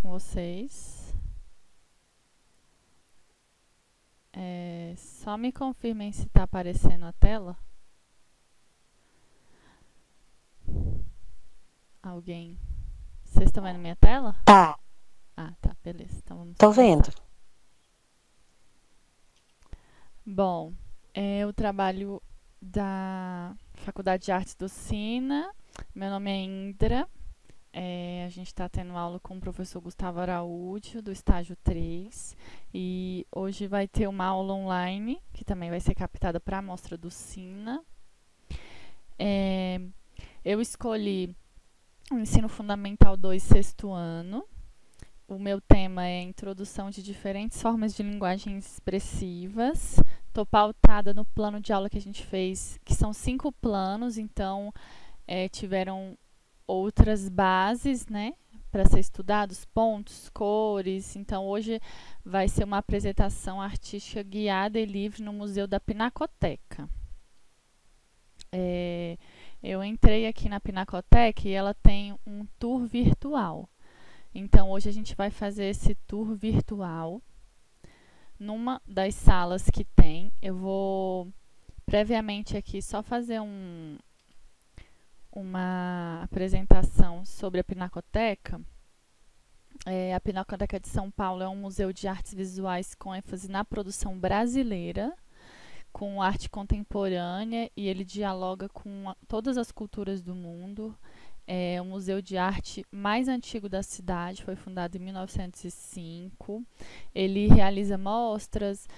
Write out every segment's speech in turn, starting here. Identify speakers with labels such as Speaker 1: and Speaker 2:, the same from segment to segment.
Speaker 1: com vocês. Só me confirmem se está aparecendo a tela. Alguém? Vocês estão vendo minha tela?
Speaker 2: Tá,
Speaker 1: Ah, tá, beleza. Então vamos
Speaker 2: tô vendo.
Speaker 1: começar. Bom, o trabalho da Faculdade de Artes do Sina. Meu nome é Indra. A gente está tendo aula com o professor Gustavo Araújo, do estágio 3. E hoje vai ter uma aula online, que também vai ser captada para a amostra do Sina. Eu escolhi o Ensino Fundamental 2, sexto ano. O meu tema é Introdução de diferentes formas de linguagens expressivas. Estou pautada no plano de aula que a gente fez, que são 5 planos, então tiveram outras bases, né, para ser estudados, pontos, cores. Então hoje vai ser uma apresentação artística guiada e livre no Museu da Pinacoteca. Eu entrei aqui na Pinacoteca e ela tem um tour virtual. Então hoje a gente vai fazer esse tour virtual numa das salas que tem. Eu vou previamente aqui só fazer uma apresentação sobre a Pinacoteca. A Pinacoteca de São Paulo é um museu de artes visuais com ênfase na produção brasileira, com arte contemporânea, e ele dialoga com todas as culturas do mundo. É o museu de arte mais antigo da cidade, foi fundado em 1905. Ele realiza mostras,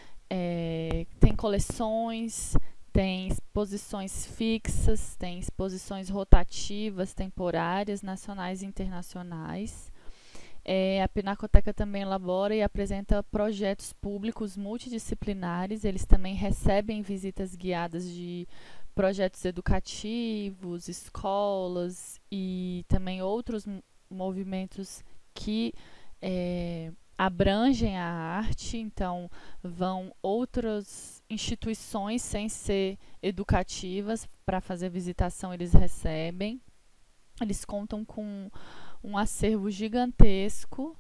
Speaker 1: tem coleções, tem exposições fixas, tem exposições rotativas, temporárias, nacionais e internacionais. A Pinacoteca também elabora e apresenta projetos públicos multidisciplinares. Eles também recebem visitas guiadas de projetos educativos, escolas e também outros movimentos que abrangem a arte. Então, vão outras instituições sem ser educativas para fazer visitação, eles recebem. Eles contam com um acervo gigantesco,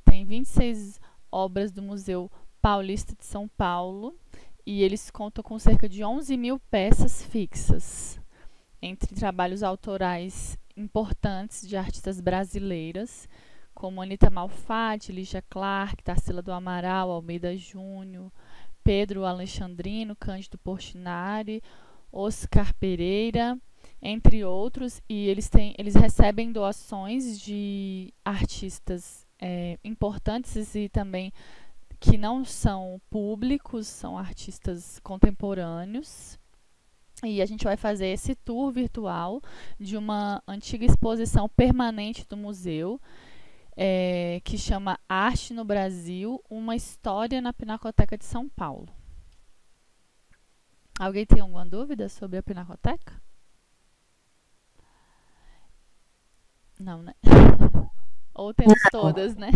Speaker 1: tem 26 obras do Museu Paulista de São Paulo, e eles contam com cerca de 11 mil peças fixas, entre trabalhos autorais importantes de artistas brasileiras, como Anita Malfatti, Lígia Clark, Tarsila do Amaral, Almeida Júnior, Pedro Alexandrino, Cândido Portinari, Oscar Pereira, entre outros. E eles recebem doações de artistas importantes e também que não são públicos, são artistas contemporâneos. E a gente vai fazer esse tour virtual de uma antiga exposição permanente do museu, que chama Arte no Brasil, uma história na Pinacoteca de São Paulo. Alguém tem alguma dúvida sobre a Pinacoteca? Não, né? Ou temos todas, né?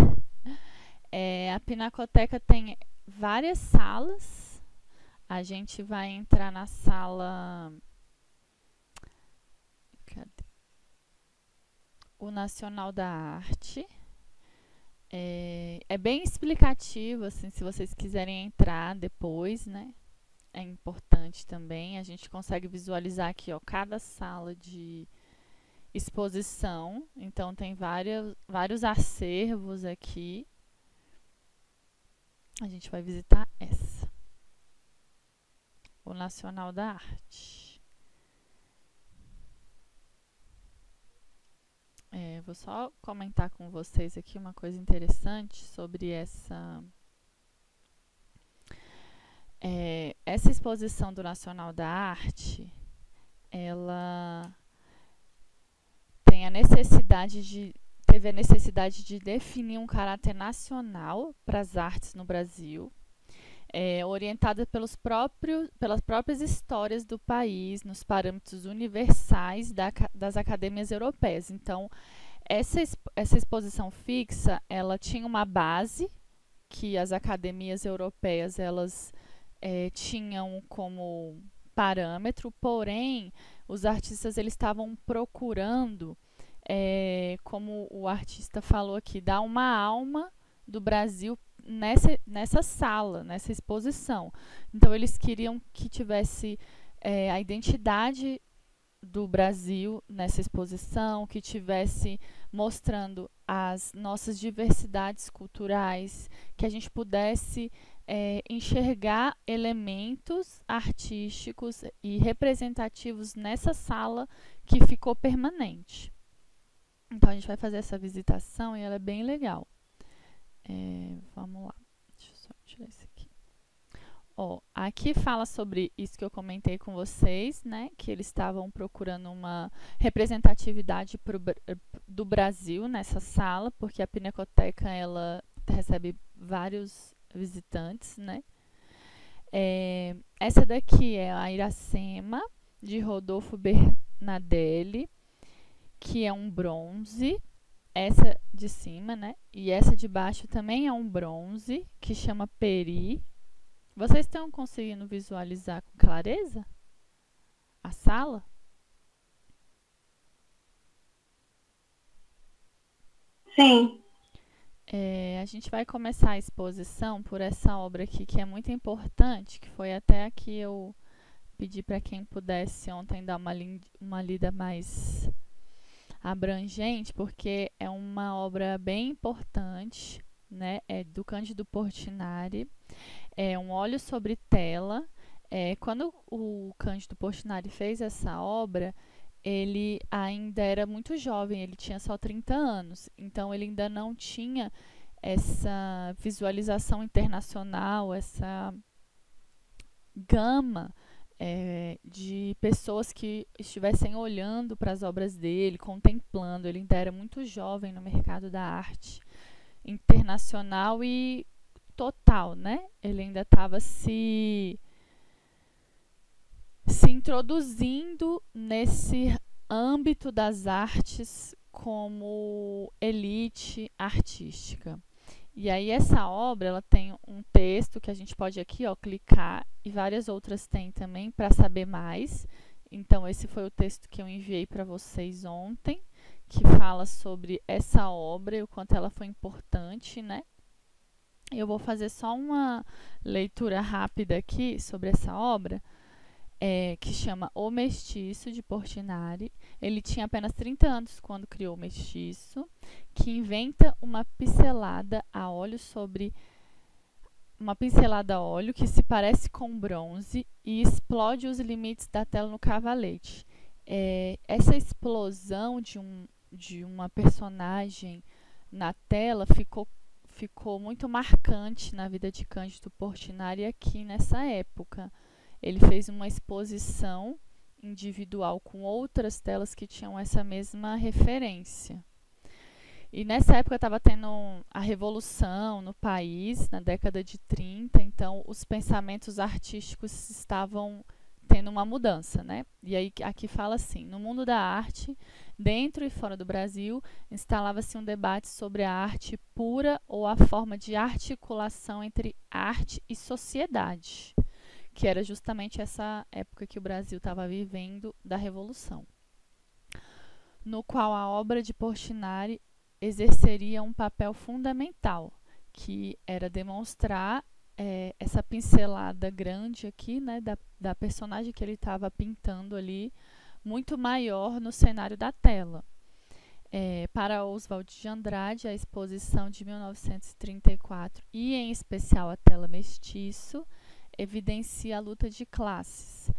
Speaker 1: A Pinacoteca tem várias salas. A gente vai entrar na sala... Cadê? O Nacional da Arte. É bem explicativo, assim, se vocês quiserem entrar depois, né? É importante também. A gente consegue visualizar aqui, ó, cada sala de exposição. Então tem vários acervos aqui. A gente vai visitar essa. O Nacional da Arte. Vou só comentar com vocês aqui uma coisa interessante sobre essa exposição do Nacional da Arte. Ela teve a necessidade de definir um caráter nacional para as artes no Brasil, orientada pelas próprias histórias do país, nos parâmetros universais das academias europeias. Então, essa exposição fixa, ela tinha uma base que as academias europeias elas tinham como parâmetro, porém os artistas eles estavam procurando como o artista falou aqui, dar uma alma do Brasil nessa sala, nessa exposição. Então, eles queriam que tivesse a identidade do Brasil nessa exposição, que tivesse mostrando as nossas diversidades culturais, que a gente pudesse enxergar elementos artísticos e representativos nessa sala que ficou permanente. Então a gente vai fazer essa visitação e ela é bem legal. Vamos lá, deixa eu só tirar isso aqui. Aqui fala sobre isso que eu comentei com vocês, né? Que eles estavam procurando uma representatividade do Brasil nessa sala, porque a Pinacoteca ela recebe vários visitantes, né? Essa daqui é a Iracema, de Rodolfo Bernadelli, que é um bronze. Essa de cima, né? E essa de baixo também é um bronze, que chama Peri. Vocês estão conseguindo visualizar com clareza a sala?
Speaker 2: Sim.
Speaker 1: A gente vai começar a exposição por essa obra aqui, que é muito importante, que foi até aqui eu pedi para quem pudesse ontem dar uma lida mais abrangente, porque é uma obra bem importante, né? É do Cândido Portinari. É um óleo sobre tela. Quando o Cândido Portinari fez essa obra, ele ainda era muito jovem, ele tinha só 30 anos, então ele ainda não tinha essa visualização internacional, essa gama de pessoas que estivessem olhando para as obras dele, contemplando. Ele ainda era muito jovem no mercado da arte internacional e total, né? Ele ainda estava se introduzindo nesse âmbito das artes como elite artística. E aí essa obra, ela tem um texto que a gente pode aqui, clicar, e várias outras tem também para saber mais. Então esse foi o texto que eu enviei para vocês ontem, que fala sobre essa obra e o quanto ela foi importante, né? Eu vou fazer só uma leitura rápida aqui sobre essa obra, que chama O Mestiço, de Portinari. Ele tinha apenas 30 anos quando criou o Mestiço, que inventa uma pincelada a óleo que se parece com bronze e explode os limites da tela no cavalete. Essa explosão de uma personagem na tela ficou muito marcante na vida de Cândido Portinari aqui nessa época. Ele fez uma exposição individual com outras telas que tinham essa mesma referência. E nessa época estava tendo a revolução no país, na década de 30, então os pensamentos artísticos estavam tendo uma mudança, né? E aí aqui fala assim: no mundo da arte, dentro e fora do Brasil, instalava-se um debate sobre a arte pura ou a forma de articulação entre arte e sociedade, que era justamente essa época que o Brasil estava vivendo da Revolução, no qual a obra de Portinari exerceria um papel fundamental, que era demonstrar essa pincelada grande aqui, né, da personagem que ele estava pintando ali, muito maior no cenário da tela. Para Oswald de Andrade, a exposição de 1934, e em especial a tela Mestiço, evidencia a luta de classes,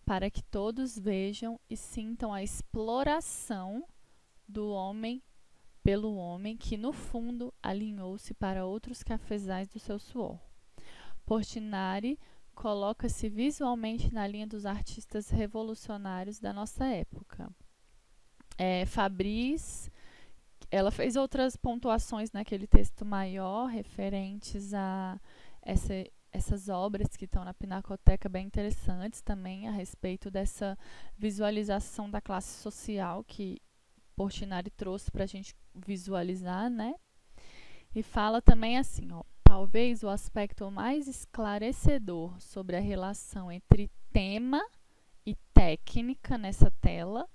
Speaker 1: para que todos vejam e sintam a exploração do homem pelo homem, que no fundo alinhou-se para outros cafezais do seu suor. Portinari coloca-se visualmente na linha dos artistas revolucionários da nossa época. Fabris, ela fez outras pontuações naquele texto maior referentes a essas obras que estão na Pinacoteca, bem interessantes também a respeito dessa visualização da classe social que Portinari trouxe para a gente visualizar, né? E fala também assim, talvez o aspecto mais esclarecedor sobre a relação entre tema e técnica nessa tela,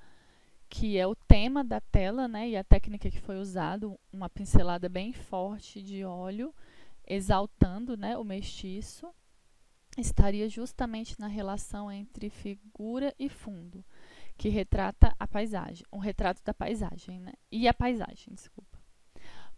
Speaker 1: que é o tema da tela, né? E a técnica que foi usada, uma pincelada bem forte de óleo, exaltando, né, o mestiço, estaria justamente na relação entre figura e fundo, que retrata a paisagem, um retrato da paisagem, né? E a paisagem, desculpa.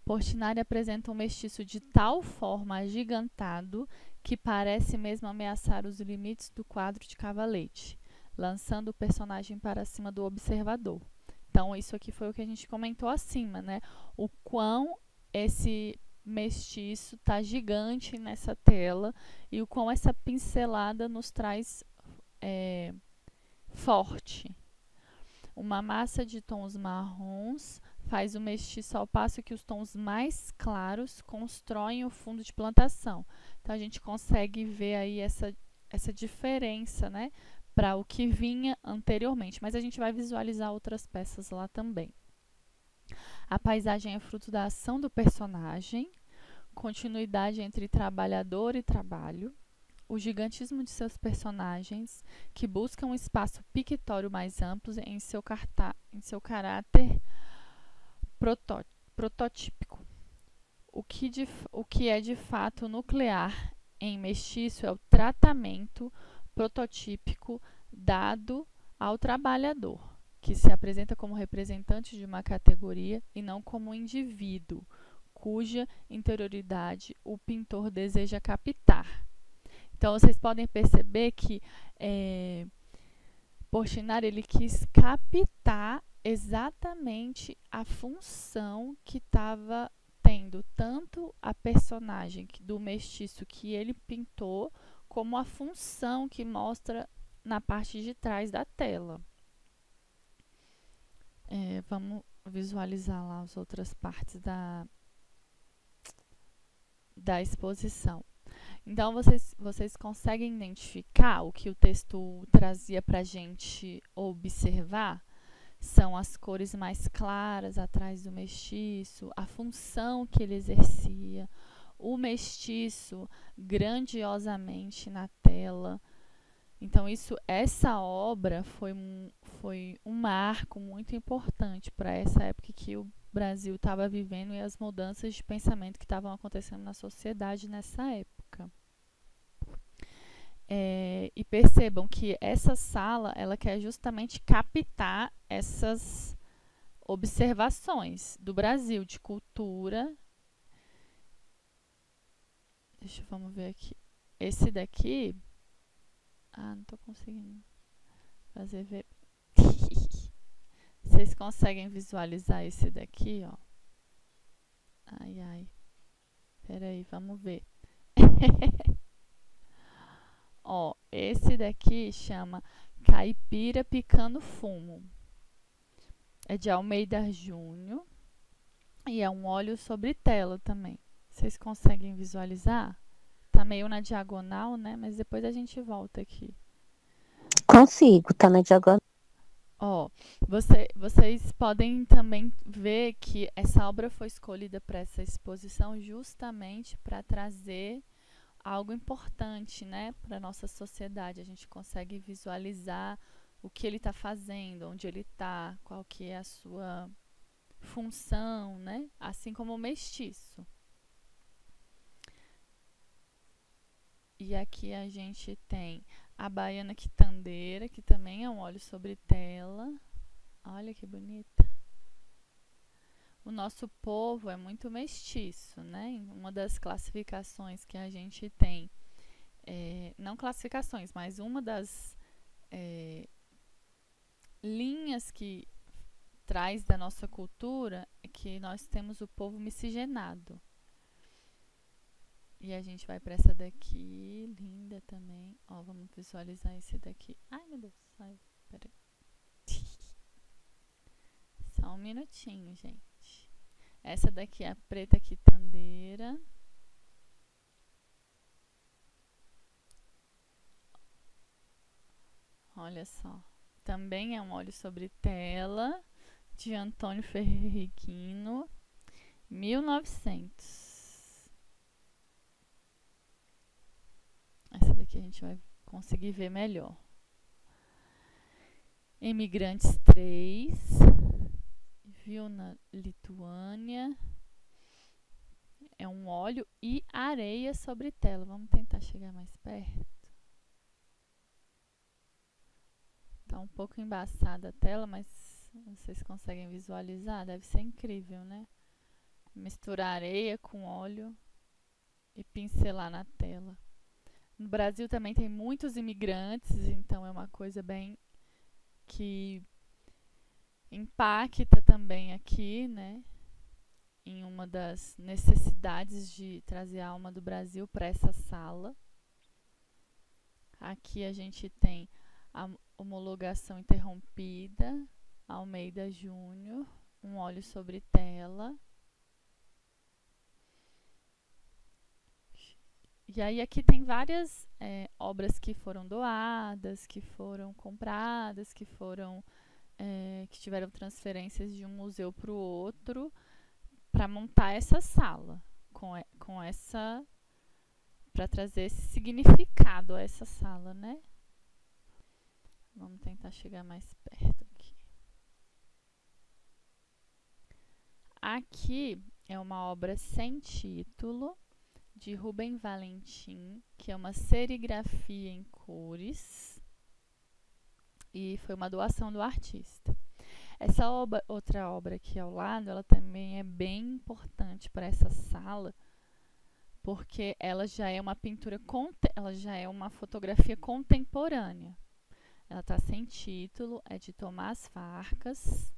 Speaker 1: Portinari apresenta um mestiço de tal forma agigantado que parece mesmo ameaçar os limites do quadro de Cavalete, lançando o personagem para cima do observador. Então, isso aqui foi o que a gente comentou acima, né? O quão esse mestiço tá gigante nessa tela e o quão essa pincelada nos traz forte. Uma massa de tons marrons faz o mestiço ao passo que os tons mais claros constroem o fundo de plantação. Então a gente consegue ver aí essa diferença, né, para o que vinha anteriormente, mas a gente vai visualizar outras peças lá também. A paisagem é fruto da ação do personagem, continuidade entre trabalhador e trabalho, o gigantismo de seus personagens, que buscam um espaço pictório mais amplo em seu caráter prototípico. O que é de fato nuclear em mestiço é o tratamento prototípico dado ao trabalhador, que se apresenta como representante de uma categoria e não como um indivíduo, cuja interioridade o pintor deseja captar. Então, vocês podem perceber que Portinari ele quis captar exatamente a função que estava tendo tanto a personagem do mestiço que ele pintou, como a função que mostra na parte de trás da tela. Vamos visualizar lá as outras partes da exposição. Então, vocês conseguem identificar o que o texto trazia para a gente observar? São as cores mais claras atrás do mestiço, a função que ele exercia, o mestiço grandiosamente na tela. Então, essa obra foi um marco muito importante para essa época que o Brasil estava vivendo e as mudanças de pensamento que estavam acontecendo na sociedade nessa época. E percebam que essa sala ela quer justamente captar essas observações do Brasil de cultura. Vamos ver aqui. Esse daqui. Não estou conseguindo fazer ver. Vocês conseguem visualizar esse daqui, ó? Ai. Peraí, vamos ver. Ó, esse daqui chama Caipira Picando Fumo. É de Almeida Júnior e é um óleo sobre tela também. Vocês conseguem visualizar? Tá meio na diagonal, né? Mas depois a gente volta aqui.
Speaker 3: Consigo, tá na diagonal.
Speaker 1: Ó, vocês podem também ver que essa obra foi escolhida para essa exposição justamente para trazer algo importante, né, para a nossa sociedade. A gente consegue visualizar o que ele está fazendo, onde ele está, qual que é a sua função, né? Assim como o mestiço. E aqui a gente tem a baiana quitandeira, que também é um óleo sobre tela. Olha que bonita. O nosso povo é muito mestiço, né? Uma das classificações que a gente tem, não classificações, mas uma das linhas que traz da nossa cultura é que nós temos o povo miscigenado. E a gente vai para essa daqui, linda também. Ó, vamos visualizar esse daqui. Ai, meu Deus. Ai, peraí. Só um minutinho, gente. Essa daqui é a preta quitandeira. Olha só. Também é um óleo sobre tela de Antônio Ferreguino, 1900. Essa daqui a gente vai conseguir ver melhor. Imigrantes 3, Vilna, Lituânia. É um óleo e areia sobre tela. Vamos tentar chegar mais perto. Tá um pouco embaçada a tela, mas vocês conseguem visualizar? Deve ser incrível, né? Misturar areia com óleo e pincelar na tela. No Brasil também tem muitos imigrantes, então é uma coisa bem que impacta também aqui, né? Em uma das necessidades de trazer a alma do Brasil para essa sala. Aqui a gente tem a homologação interrompida, Almeida Júnior, um óleo sobre tela. E aí aqui tem várias obras que foram doadas, que foram compradas, que tiveram transferências de um museu para o outro, para montar essa sala, para trazer esse significado a essa sala, né? Vamos tentar chegar mais perto aqui. Aqui é uma obra sem título, de Rubem Valentim, que é uma serigrafia em cores, e foi uma doação do artista. Essa outra obra aqui ao lado, ela também é bem importante para essa sala, porque ela já é uma ela já é uma fotografia contemporânea. Ela está sem título, é de Tomás Farcas,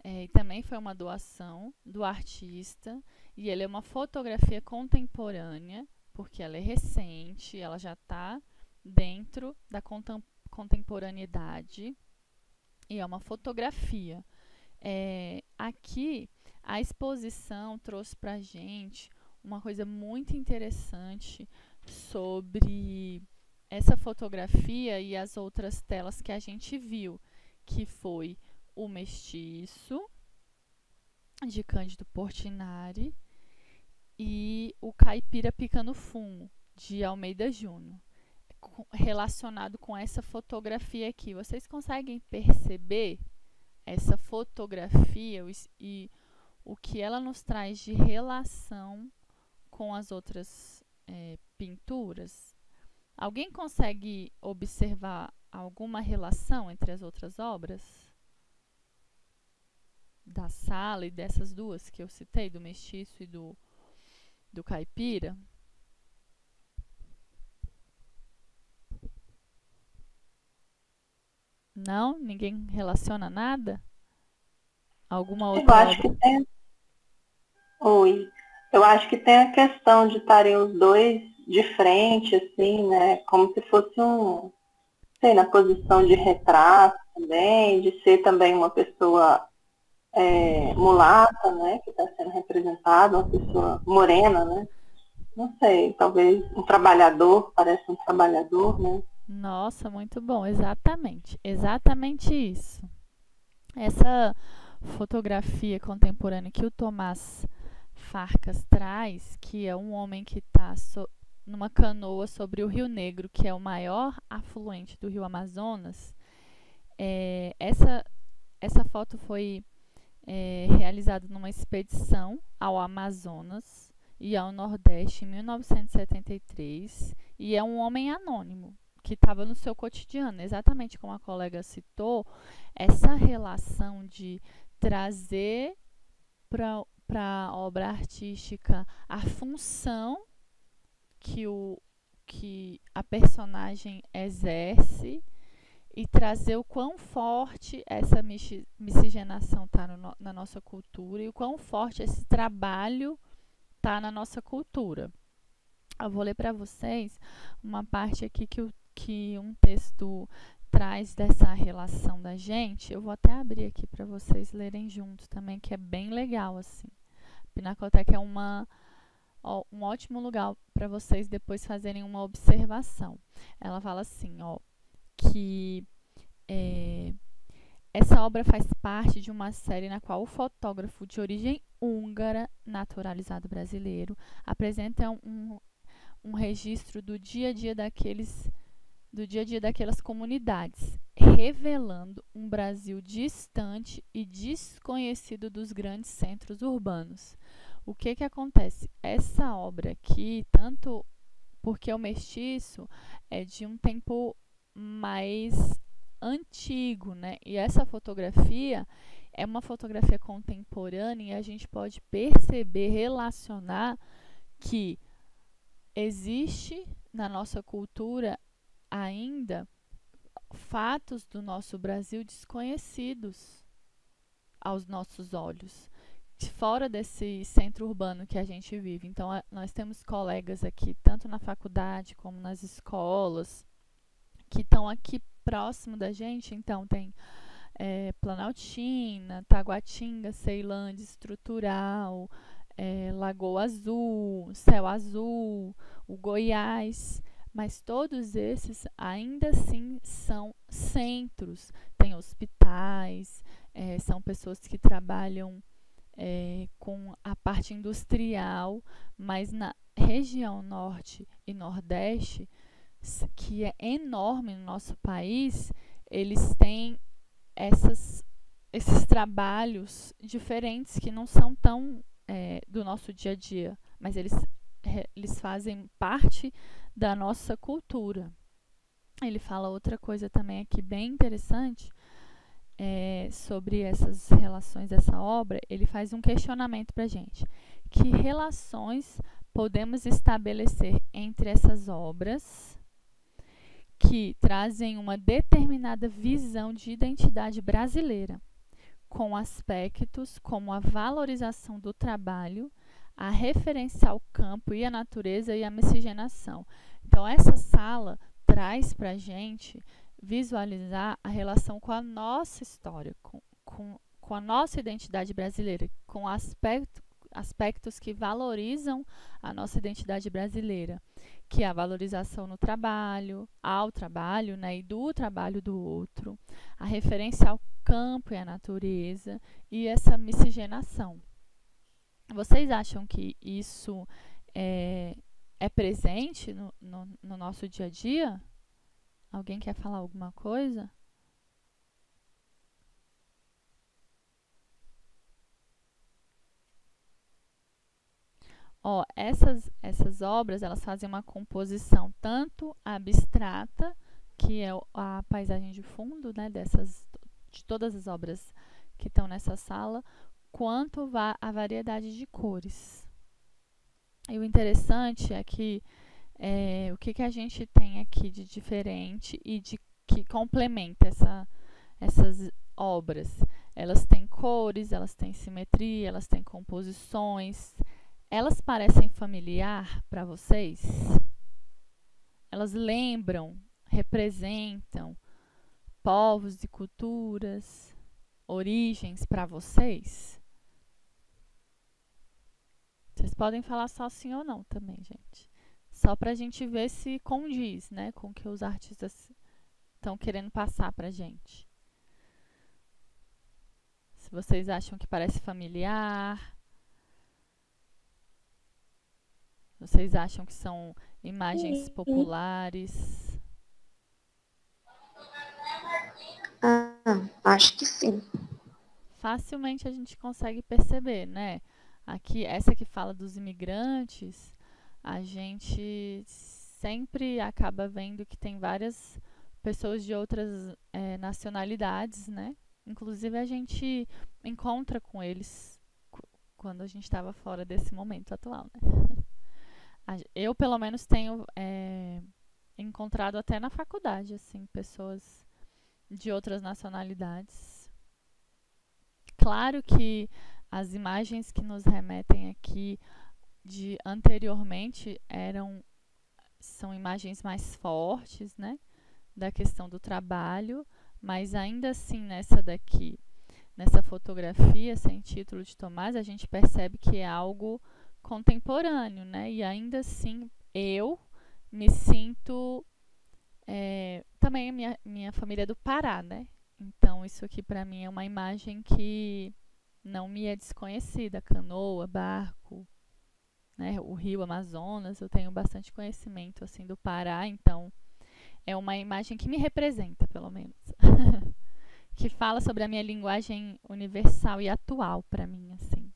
Speaker 1: e também foi uma doação do artista, e ele é uma fotografia contemporânea, porque ela é recente, ela já está dentro da contemporaneidade, e é uma fotografia. Aqui, a exposição trouxe para a gente uma coisa muito interessante sobre essa fotografia e as outras telas que a gente viu, que foi o Mestiço, de Cândido Portinari, e o Caipira Picando Fumo, de Almeida Júnior, relacionado com essa fotografia aqui. Vocês conseguem perceber essa fotografia e o que ela nos traz de relação com as outras pinturas? Alguém consegue observar alguma relação entre as outras obras da sala e dessas duas que eu citei, do Mestiço e do Caipira? Não? Ninguém relaciona nada? Alguma outra
Speaker 2: Eu acho
Speaker 1: obra?
Speaker 2: que tem. Oi. Eu acho que tem a questão de estarem os dois de frente, assim, né? Como se fosse sei, na posição de retrato também, de ser também uma pessoa mulata, né? Que está sendo representada, uma pessoa morena, né? Não sei, talvez um trabalhador, parece um trabalhador, né?
Speaker 1: Nossa, muito bom, exatamente. Exatamente isso. Essa fotografia contemporânea que o Tomás Farcas traz, que é um homem que está numa canoa sobre o Rio Negro, que é o maior afluente do Rio Amazonas. Essa foto foi realizada numa expedição ao Amazonas e ao Nordeste em 1973, e é um homem anônimo que estava no seu cotidiano, exatamente como a colega citou, essa relação de trazer para a obra artística a função que a personagem exerce e trazer o quão forte essa miscigenação está na nossa cultura e o quão forte esse trabalho está na nossa cultura. Eu vou ler para vocês uma parte aqui que um texto traz dessa relação da gente. Eu vou até abrir aqui para vocês lerem juntos também, que é bem legal, assim. Pinacoteca é um ótimo lugar para vocês depois fazerem uma observação. Ela fala assim, que essa obra faz parte de uma série na qual o fotógrafo de origem húngara, naturalizado brasileiro, apresenta um registro do dia a dia daquelas comunidades, revelando um Brasil distante e desconhecido dos grandes centros urbanos. O que acontece? Essa obra aqui, tanto porque o Mestiço é de um tempo mais antigo, né? E essa fotografia é uma fotografia contemporânea e a gente pode perceber, relacionar que existe na nossa cultura ainda fatos do nosso Brasil desconhecidos aos nossos olhos, fora desse centro urbano que a gente vive. Então, nós temos colegas aqui, tanto na faculdade como nas escolas, que estão aqui próximo da gente. Então, tem Planaltina, Taguatinga, Ceilândia Estrutural, Lagoa Azul, Céu Azul, o Goiás, mas todos esses ainda assim são centros, tem hospitais, são pessoas que trabalham com a parte industrial, mas na região norte e nordeste, que é enorme no nosso país, eles têm esses trabalhos diferentes que não são tão do nosso dia a dia, mas eles fazem parte da nossa cultura. Ele fala outra coisa também aqui bem interessante sobre essas relações dessa obra. Ele faz um questionamento para a gente. Que relações podemos estabelecer entre essas obras que trazem uma determinada visão de identidade brasileira, com aspectos como a valorização do trabalho, a referência ao campo e à natureza e a miscigenação. Então, essa sala traz para a gente visualizar a relação com a nossa história, com a nossa identidade brasileira, com aspectos que valorizam a nossa identidade brasileira, que é a valorização no trabalho, ao trabalho, né, e do trabalho do outro, a referência ao campo e à natureza e essa miscigenação. Vocês acham que isso é presente no nosso dia a dia? Alguém quer falar alguma coisa? Essas obras, elas fazem uma composição tanto abstrata, que é a paisagem de fundo, né, de todas as obras que estão nessa sala, quanto a variedade de cores. E o interessante é que o que a gente tem aqui de diferente e que complementa essas obras. Elas têm cores, elas têm simetria, elas têm composições. Elas parecem familiar para vocês? Elas lembram, representam povos e culturas, origens para vocês? Vocês podem falar só sim ou não também, gente. Só para a gente ver se condiz, né, com o que os artistas estão querendo passar para a gente. Se vocês acham que parece familiar. Vocês acham que são imagens populares?
Speaker 3: Acho que sim.
Speaker 1: Facilmente a gente consegue perceber, né? Aqui, essa que fala dos imigrantes, a gente sempre acaba vendo que tem várias pessoas de outras nacionalidades, né? Inclusive a gente encontra com eles quando a gente estava fora desse momento atual, né? Eu, pelo menos, tenho encontrado até na faculdade, assim, pessoas de outras nacionalidades. Claro que as imagens que nos remetem aqui de anteriormente são imagens mais fortes, né, da questão do trabalho, mas ainda assim nessa fotografia sem título de Tomás, a gente percebe que é algo contemporâneo, né? E ainda assim eu me sinto também minha família é do Pará, né? Então isso aqui para mim é uma imagem que não me é desconhecida. Canoa, barco, né? O rio Amazonas, eu tenho bastante conhecimento assim do Pará, então é uma imagem que me representa, pelo menos. que fala sobre a minha linguagem universal e atual para mim, assim.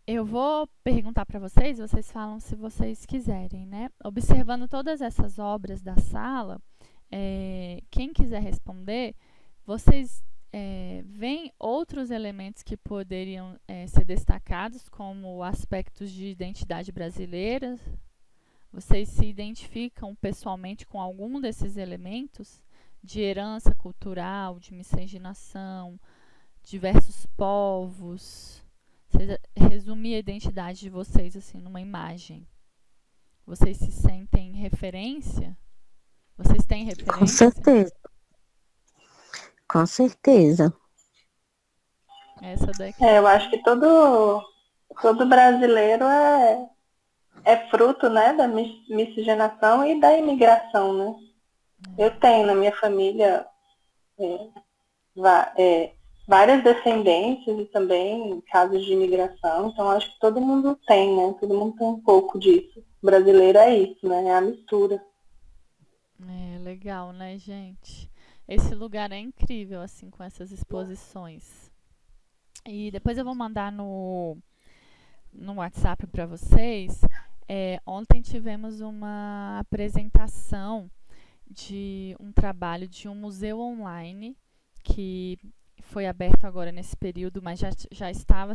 Speaker 1: Eu vou perguntar para vocês falam se vocês quiserem, né? Observando todas essas obras da sala, quem quiser responder, vocês veem outros elementos que poderiam ser destacados como aspectos de identidade brasileira? Vocês se identificam pessoalmente com algum desses elementos de herança cultural, de miscigenação, diversos povos? Vocês resumir a identidade de vocês assim numa imagem. Vocês se sentem referência? Vocês têm referência?
Speaker 3: Com certeza. Com certeza.
Speaker 1: Essa daqui.
Speaker 2: Eu acho que todo brasileiro é fruto, né, da miscigenação e da imigração, né? Eu tenho na minha família várias descendências e também casos de imigração, então acho que todo mundo tem, né? Todo mundo tem um pouco disso. O brasileiro é isso, né? É a mistura.
Speaker 1: Legal, né, gente? Esse lugar é incrível, assim, com essas exposições. E depois eu vou mandar no WhatsApp para vocês. Ontem tivemos uma apresentação de um trabalho de um museu online que foi aberto agora nesse período, mas já estava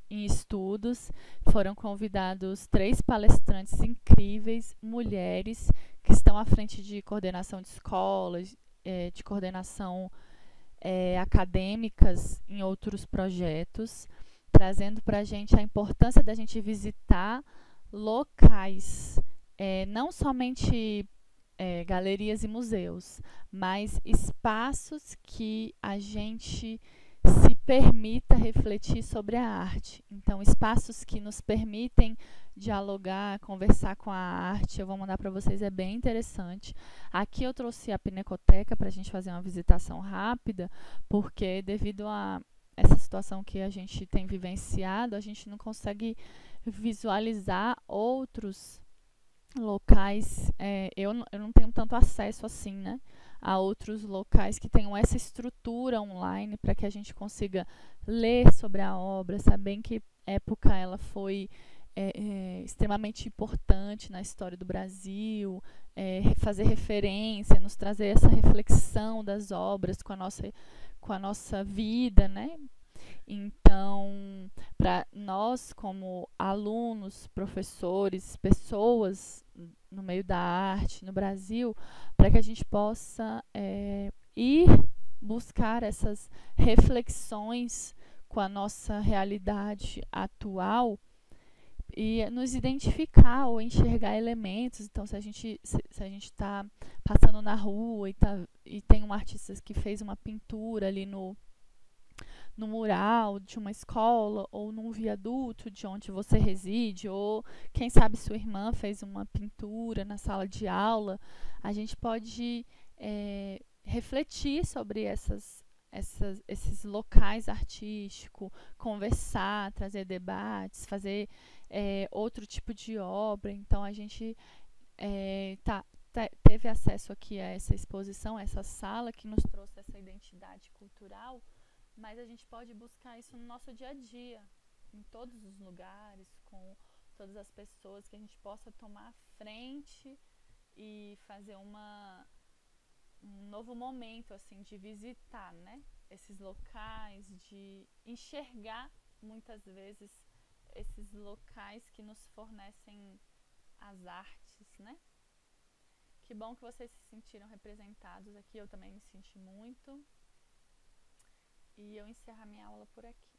Speaker 1: em estudos. Foram convidados 3 palestrantes incríveis, mulheres, que estão à frente de coordenação de escolas, de coordenação acadêmicas em outros projetos, trazendo para a gente a importância da gente visitar locais, não somente galerias e museus, mas espaços que a gente se permita refletir sobre a arte. Então, espaços que nos permitem dialogar, conversar com a arte. Eu vou mandar para vocês, é bem interessante. Aqui eu trouxe a Pinacoteca para a gente fazer uma visitação rápida, porque devido a essa situação que a gente tem vivenciado, a gente não consegue visualizar outros locais. Eu não tenho tanto acesso assim, né, a outros locais que tenham essa estrutura online para que a gente consiga ler sobre a obra, saber em que época ela foi extremamente importante na história do Brasil, fazer referência, nos trazer essa reflexão das obras com a nossa vida, né? Então, para nós como alunos, professores, pessoas no meio da arte no Brasil, para que a gente possa ir buscar essas reflexões com a nossa realidade atual e nos identificar ou enxergar elementos. Então, se a gente está passando na rua e tem um artista que fez uma pintura ali no mural de uma escola ou num viaduto de onde você reside, ou quem sabe sua irmã fez uma pintura na sala de aula, a gente pode refletir sobre esses locais artísticos, conversar, trazer debates, fazer outro tipo de obra. Então a gente teve acesso aqui a essa exposição, a essa sala que nos trouxe essa identidade cultural, mas a gente pode buscar isso no nosso dia a dia, em todos os lugares, com todas as pessoas, que a gente possa tomar frente e fazer um novo momento assim de visitar, né, esses locais, de enxergar muitas vezes esses locais que nos fornecem as artes, né? Que bom que vocês se sentiram representados aqui, eu também me senti muito. E eu encerro a minha aula por aqui.